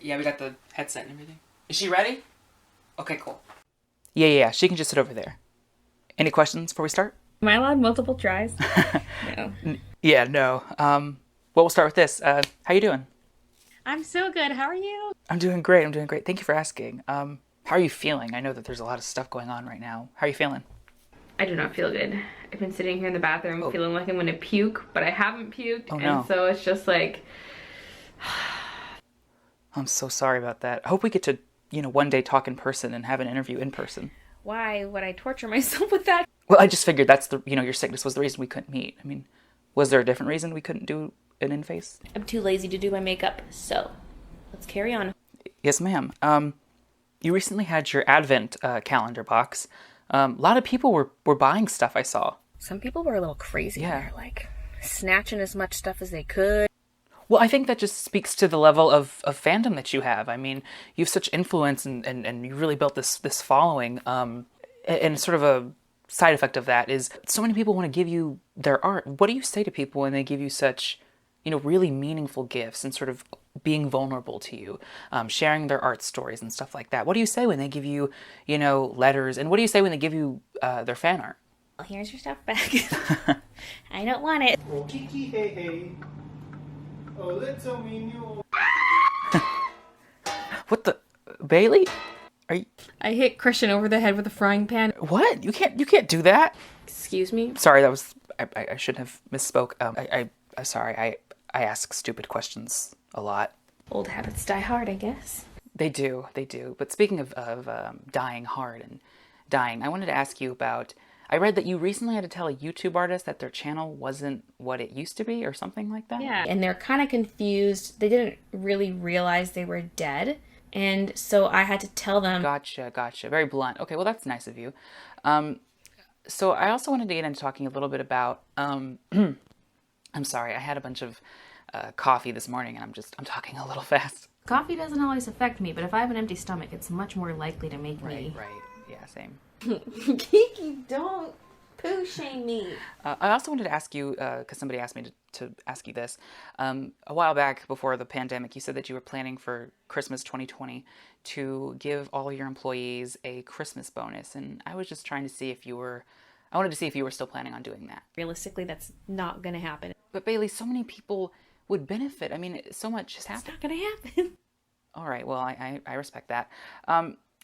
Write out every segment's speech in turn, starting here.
Yeah, we got the headset and everything. Is she ready? Okay, cool. Yeah. She can just sit over there. Any questions before we start? Am I allowed multiple tries? No. Yeah, no. Well, we'll start with this. How you doing? I'm so good. How are you? I'm doing great. Thank you for asking. How are you feeling? I know that there's a lot of stuff going on right now. How are you feeling? I do not feel good. I've been sitting here in the bathroom feeling like I'm gonna puke, but I haven't puked. Oh, no. And so it's just like... I'm so sorry about that. I hope we get to, one day talk in person and have an interview in person. Why would I torture myself with that? Well, I just figured that's your sickness was the reason we couldn't meet. I mean, was there a different reason we couldn't do an in-face? I'm too lazy to do my makeup, so let's carry on. Yes, ma'am. You recently had your Advent calendar box. A lot of people were buying stuff, I saw. Some people were a little crazy. Yeah. They're like snatching as much stuff as they could. Well, I think that just speaks to the level of fandom that you have. I mean, you have such influence and you really built this following. And sort of a side effect of that is so many people want to give you their art. What do you say to people when they give you such, really meaningful gifts and sort of being vulnerable to you, sharing their art stories and stuff like that? What do you say when they give you, letters? And what do you say when they give you their fan art? Well, here's your stuff back. I don't want it. Kiki, hey. Oh, little menu. What the... Baylee? Are you... I hit Christian over the head with a frying pan. What? You can't do that. Excuse me? Sorry, that was... I shouldn't have misspoke. I'm sorry. I ask stupid questions a lot. Old habits die hard, I guess. They do. But speaking of dying hard and dying, I wanted to ask you about... I read that you recently had to tell a YouTube artist that their channel wasn't what it used to be or something like that? Yeah, and they're kind of confused. They didn't really realize they were dead. And so I had to tell them. Gotcha. Very blunt. Okay, well, that's nice of you. So I also wanted to get into talking a little bit about... I'm sorry, I had a bunch of coffee this morning and I'm talking a little fast. Coffee doesn't always affect me, but if I have an empty stomach, it's much more likely to make me... Right. Yeah, same. Kiki, don't poo shame me. I also wanted to ask you, because somebody asked me to ask you this. A while back, before the pandemic, you said that you were planning for Christmas 2020 to give all your employees a Christmas bonus. And I was just trying to see if you were... I wanted to see if you were still planning on doing that. Realistically, that's not going to happen. But Baylee, so many people would benefit. I mean, so much has happened. It's not going to happen. All right, well, I respect that.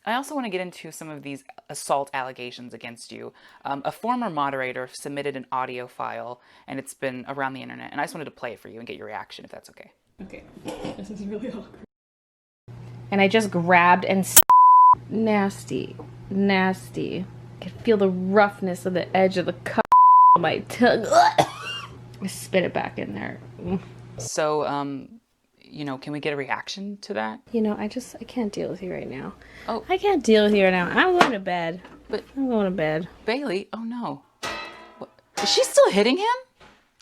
I also want to get into some of these assault allegations against you. A former moderator submitted an audio file, and it's been around the internet, and I just wanted to play it for you and get your reaction, if that's okay. Okay, this is really awkward. And I just grabbed and nasty. I could feel the roughness of the edge of the cup on my tongue. I spit it back in there. So, can we get a reaction to that? I can't deal with you right now. Oh. I can't deal with you right now. I'm going to bed. But I'm going to bed. Baylee, oh no. What? Is she still hitting him?